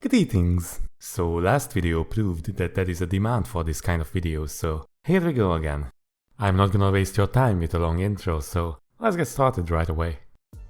Greetings! So last video proved that there is a demand for this kind of videos, so here we go again. I'm not gonna waste your time with a long intro, so let's get started right away.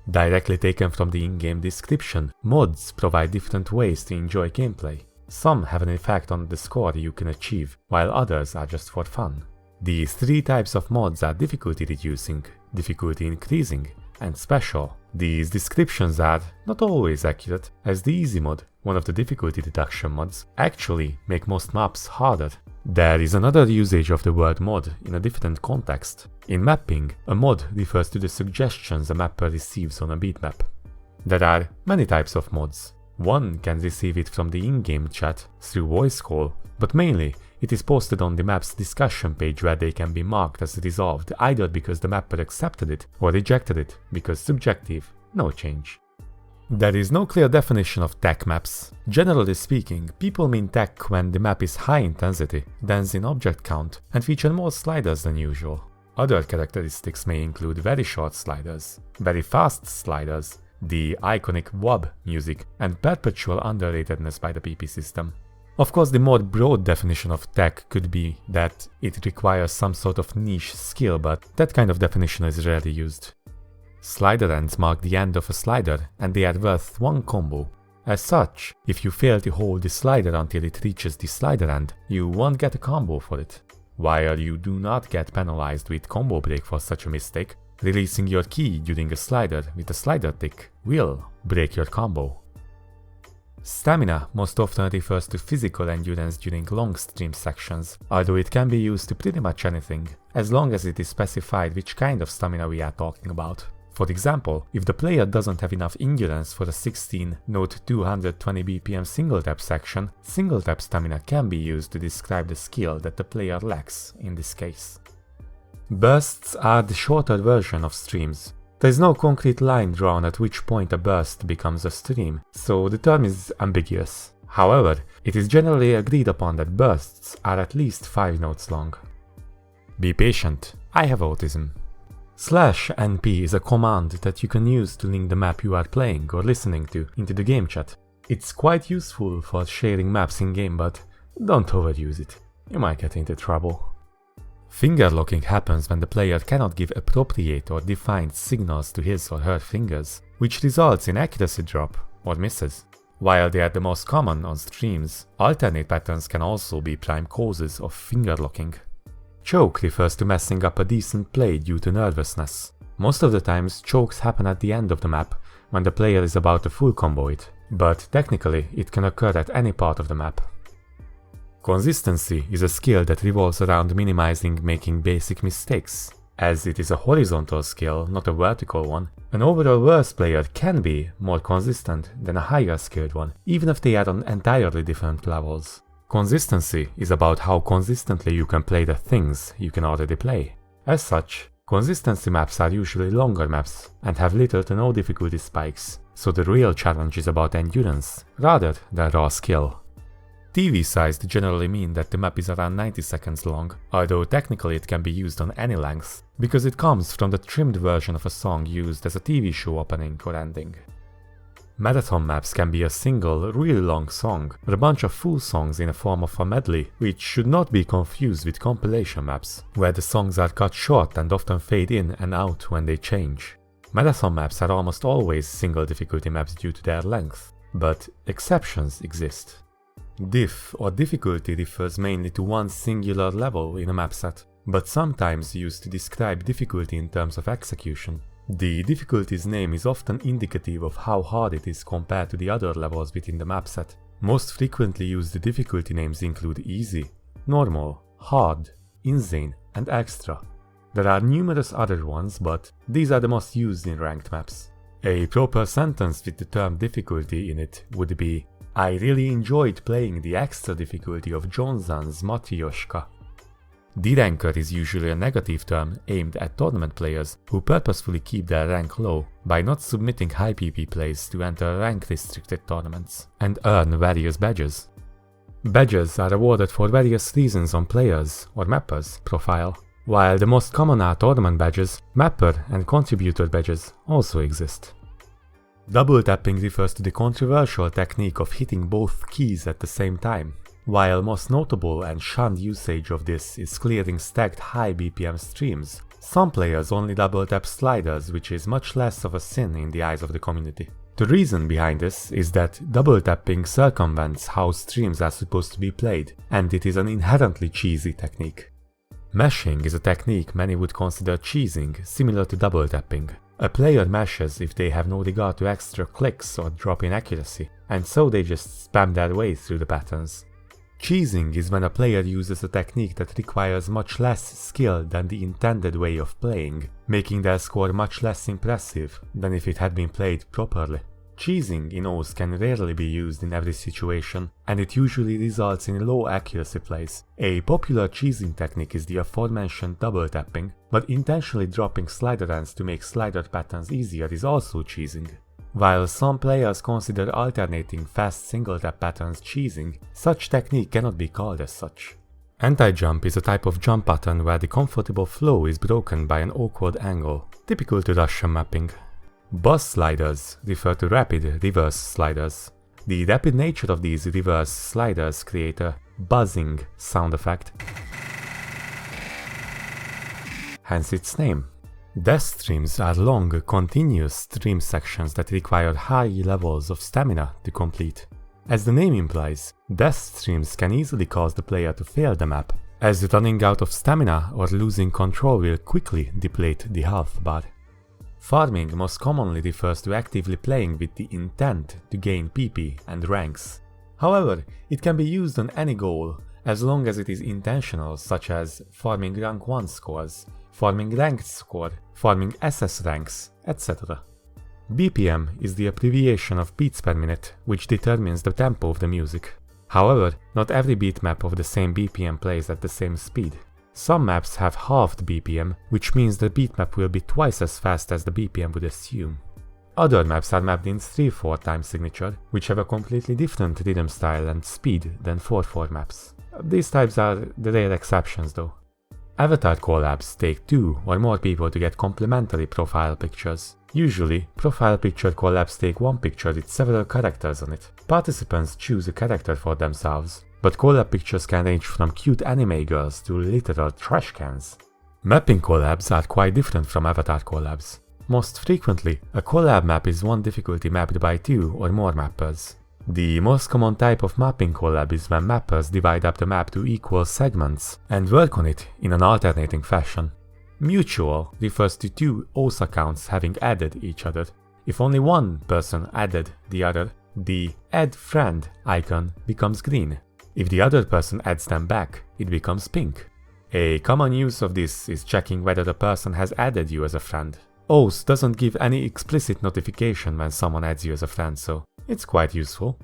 Directly taken from the in-game description, mods provide different ways to enjoy gameplay. Some have an effect on the score you can achieve, while others are just for fun. These three types of mods are difficulty reducing, difficulty increasing, and special. These descriptions are not always accurate, as the easy mod, one of the difficulty reduction mods, actually make most maps harder. There is another usage of the word mod in a different context. In mapping, a mod refers to the suggestions a mapper receives on a beatmap. There are many types of mods. One can receive it from the in-game chat through voice call, but mainly it is posted on the map's discussion page where they can be marked as resolved either because the mapper accepted it or rejected it because subjective, no change. There is no clear definition of tech maps. Generally speaking, people mean tech when the map is high intensity, dense in object count, and feature more sliders than usual. Other characteristics may include very short sliders, very fast sliders, the iconic WAB music, and perpetual underratedness by the PP system. Of course, the more broad definition of tech could be that it requires some sort of niche skill, but that kind of definition is rarely used. Sliderends mark the end of a slider, and they are worth one combo. As such, if you fail to hold the slider until it reaches the slider end, you won't get a combo for it. While you do not get penalized with combo break for such a mistake, releasing your key during a slider with a slider tick will break your combo. Stamina most often refers to physical endurance during long stream sections, although it can be used to pretty much anything, as long as it is specified which kind of stamina we are talking about. For example, if the player doesn't have enough endurance for a 16-note 220 BPM single tap section, single tap stamina can be used to describe the skill that the player lacks in this case. Bursts are the shorter version of streams. There is no concrete line drawn at which point a burst becomes a stream, so the term is ambiguous. However, it is generally agreed upon that bursts are at least 5 notes long. Be patient, I have autism. /np is a command that you can use to link the map you are playing or listening to into the game chat. It's quite useful for sharing maps in-game, but don't overuse it. You might get into trouble. Fingerlocking happens when the player cannot give appropriate or defined signals to his or her fingers, which results in accuracy drop or misses. While they are the most common on streams, alternate patterns can also be prime causes of fingerlocking. Choke refers to messing up a decent play due to nervousness. Most of the times, chokes happen at the end of the map when the player is about to full combo it, but technically it can occur at any part of the map. Consistency is a skill that revolves around minimizing making basic mistakes. As it is a horizontal skill, not a vertical one, an overall worse player can be more consistent than a higher skilled one, even if they are on entirely different levels. Consistency is about how consistently you can play the things you can already play. As such, consistency maps are usually longer maps and have little to no difficulty spikes, so the real challenge is about endurance rather than raw skill. TV sized generally mean that the map is around 90 seconds long, although technically it can be used on any length, because it comes from the trimmed version of a song used as a TV show opening or ending. Marathon maps can be a single, really long song, or a bunch of full songs in a form of a medley, which should not be confused with compilation maps, where the songs are cut short and often fade in and out when they change. Marathon maps are almost always single difficulty maps due to their length, but exceptions exist. Diff or difficulty refers mainly to one singular level in a map set, but sometimes used to describe difficulty in terms of execution. The difficulty's name is often indicative of how hard it is compared to the other levels within the map set. Most frequently used difficulty names include easy, normal, hard, insane, and extra. There are numerous other ones, but these are the most used in ranked maps. A proper sentence with the term difficulty in it would be, I really enjoyed playing the extra difficulty of Johnson's Matryoshka. Deranker is usually a negative term aimed at tournament players who purposefully keep their rank low by not submitting high PP plays to enter rank-restricted tournaments and earn various badges. Badges are awarded for various reasons on players' or mappers' profile. While the most common are tournament badges, mapper and contributor badges also exist. Double tapping refers to the controversial technique of hitting both keys at the same time. While most notable and shunned usage of this is clearing stacked high BPM streams, some players only double tap sliders, which is much less of a sin in the eyes of the community. The reason behind this is that double tapping circumvents how streams are supposed to be played, and it is an inherently cheesy technique. Meshing is a technique many would consider cheesing, similar to double tapping. A player meshes if they have no regard to extra clicks or drop in accuracy, and so they just spam their way through the patterns. Cheesing is when a player uses a technique that requires much less skill than the intended way of playing, making their score much less impressive than if it had been played properly. Cheesing in O's can rarely be used in every situation, and it usually results in low accuracy plays. A popular cheesing technique is the aforementioned double tapping, but intentionally dropping Sliderends to make slider patterns easier is also cheesing. While some players consider alternating fast single tap patterns cheesing, such technique cannot be called as such. Anti-jump is a type of jump pattern where the comfortable flow is broken by an awkward angle, typical to Russian mapping. Buzz sliders refer to rapid reverse sliders. The rapid nature of these reverse sliders create a buzzing sound effect, hence its name. Deathstreams are long, continuous stream sections that require high levels of stamina to complete. As the name implies, Deathstreams can easily cause the player to fail the map, as running out of stamina or losing control will quickly deplete the health bar. Farming most commonly refers to actively playing with the intent to gain PP and ranks. However, it can be used on any goal, as long as it is intentional, such as farming rank 1 scores, farming ranked score, farming SS ranks, etc. BPM is the abbreviation of beats per minute, which determines the tempo of the music. However, not every beat map of the same BPM plays at the same speed. Some maps have halved BPM, which means the beat map will be twice as fast as the BPM would assume. Other maps are mapped in 3/4 time signature, which have a completely different rhythm style and speed than 4/4 maps. These types are the rare exceptions though. Avatar collabs take 2 or more people to get complementary profile pictures. Usually, profile picture collabs take one picture with several characters on it. Participants choose a character for themselves, but collab pictures can range from cute anime girls to literal trash cans. Mapping collabs are quite different from avatar collabs. Most frequently, a collab map is one difficulty mapped by 2 or more mappers. The most common type of mapping collab is when mappers divide up the map to equal segments and work on it in an alternating fashion. Mutual refers to 2 OS accounts having added each other. If only one person added the other, the add friend icon becomes green. If the other person adds them back, it becomes pink. A common use of this is checking whether the person has added you as a friend. OS doesn't give any explicit notification when someone adds you as a friend, so it's quite useful.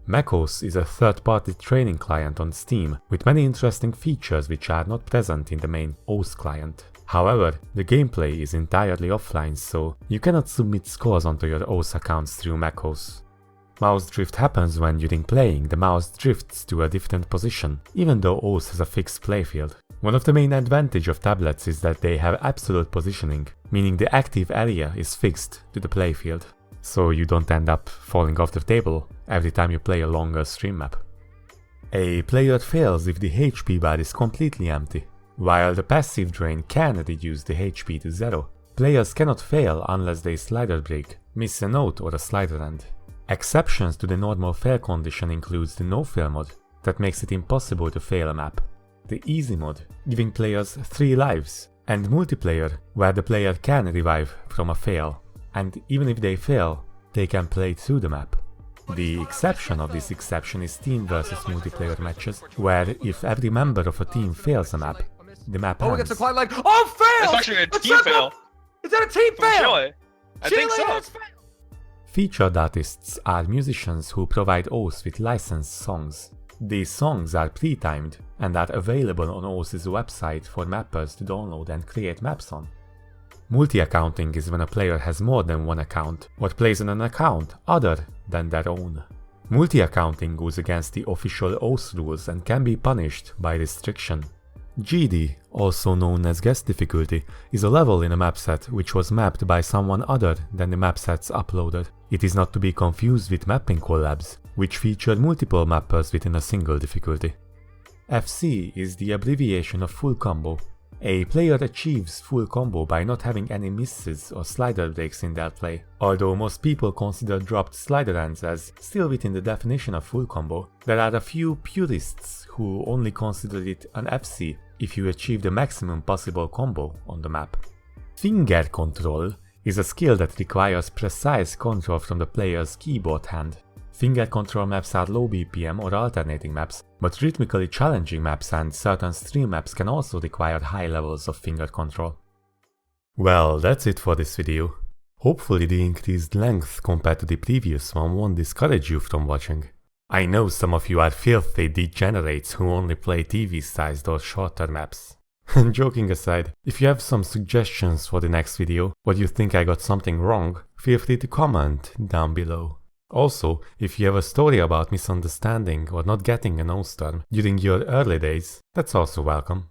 McOsu is a third-party training client on Steam with many interesting features which are not present in the main OS client. However, the gameplay is entirely offline, so you cannot submit scores onto your OS accounts through McOsu. Mousedrift happens when during playing the mouse drifts to a different position, even though OS has a fixed playfield. One of the main advantages of tablets is that they have absolute positioning, meaning the active area is fixed to the playfield, so you don't end up falling off the table every time you play a longer stream map. A player fails if the HP bar is completely empty. While the passive drain can reduce the HP to 0, players cannot fail unless they slider break, miss a note or a slider end. Exceptions to the normal fail condition includes the no-fail mod, that makes it impossible to fail a map, the easy mod, giving players 3 lives, and multiplayer, where the player can revive from a fail, and even if they fail, they can play through the map. The exception of this exception is team versus multiplayer matches, where if every member of a team fails a map, the map ends. Oh, it's a quite like, oh, fail! It's actually a team fail. Is that a team From fail? Chile. I think so. Featured artists are musicians who provide OS with licensed songs. These songs are pre-timed and are available on OS's website for mappers to download and create maps on. Multi-accounting is when a player has more than one account or plays on an account other than their own. Multi-accounting goes against the official OS rules and can be punished by restriction. GD, also known as guest difficulty, is a level in a map set which was mapped by someone other than the map sets uploaded. It is not to be confused with mapping collabs, which feature multiple mappers within a single difficulty. FC is the abbreviation of full combo. A player achieves full combo by not having any misses or slider breaks in their play. Although most people consider dropped Sliderends as still within the definition of full combo, there are a few purists who only consider it an FC if you achieve the maximum possible combo on the map. Fingercontrol is a skill that requires precise control from the player's keyboard hand. Fingercontrol maps are low BPM or alternating maps, but rhythmically challenging maps and certain stream maps can also require high levels of finger control. Well, that's it for this video. Hopefully the increased length compared to the previous one won't discourage you from watching. I know some of you are filthy degenerates who only play TV-sized or shorter maps. And joking aside, if you have some suggestions for the next video, or you think I got something wrong, feel free to comment down below. Also, if you have a story about misunderstanding or not getting a nose turn during your early days, that's also welcome.